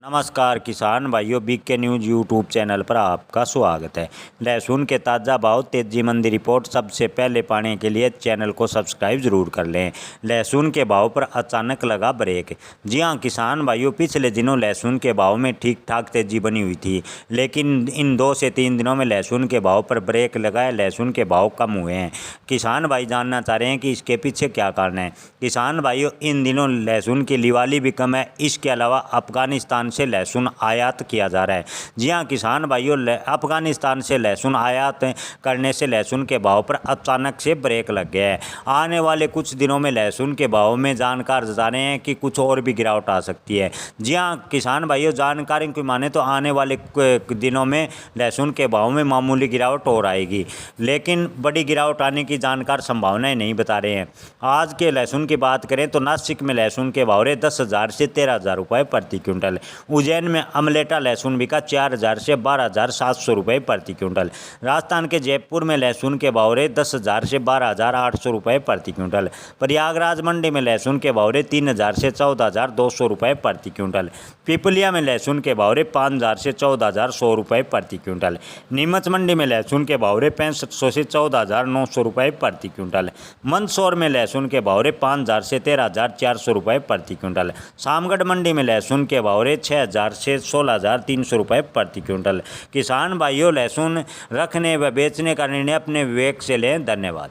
नमस्कार किसान भाइयों, बीके न्यूज़ यूट्यूब चैनल पर आपका स्वागत है। लहसुन के ताज़ा भाव तेजी मंदी रिपोर्ट सबसे पहले पाने के लिए चैनल को सब्सक्राइब जरूर कर लें। लहसुन के भाव पर अचानक लगा ब्रेक। जी हां किसान भाइयों, पिछले दिनों लहसुन के भाव में ठीक ठाक तेजी बनी हुई थी, लेकिन इन 2 से 3 दिनों में लहसुन के भाव पर ब्रेक लगा है। लहसुन के भाव कम हुए हैं। किसान भाई जानना चाह रहे हैं कि इसके पीछे क्या कारण है। किसान भाइयों, इन दिनों लहसुन की लिवाली भी कम है। इसके अलावा अफगानिस्तान से लहसुन आयात किया जा रहा है। जी हां किसान भाइयों, अफगानिस्तान से लहसुन आयात करने से लहसुन के भाव पर अचानक से ब्रेक लग गया है। आने वाले कुछ दिनों में लहसुन के भाव में जानकार बता रहे हैं कि कुछ और भी गिरावट आ सकती है। जी हां किसान भाइयों, जानकारी की माने तो आने वाले दिनों में लहसुन के भाव में मामूली गिरावट और आएगी, लेकिन बड़ी गिरावट आने की जानकार संभावनाएं नहीं बता रहे हैं। आज के लहसुन की बात करें तो नासिक में लहसुन के भाव रहे 10,000 से 13,000 रुपये प्रति क्विंटल। उज्जैन में अमलेटा लहसुन बिका 4,000 से 12,700 रुपये प्रति क्विंटल। राजस्थान के जयपुर में लहसुन के भाव रहे 10,000 से 12,800 रुपये प्रति क्विंटल। प्रयागराज मंडी में लहसुन के भाव रहे 3,000 से 14,200 रुपये प्रति क्विंटल। पिपलिया में लहसुन के भाव रहे 5,000 से 14,100 रुपये प्रति क्विंटल। नीमच मंडी में लहसुन के भाव रहे 6500 से 14,900 रुपये प्रति क्विंटल। मंदसौर में लहसुन के भाव रहे 5,000 से 13,400 रुपये प्रति क्विंटल। शामगढ़ मंडी में लहसुन के भाव रहे 6,000 से 16,300 रुपये प्रति क्विंटल। किसान भाइयों, लहसुन रखने व बेचने का निर्णय अपने विवेक से लें। धन्यवाद।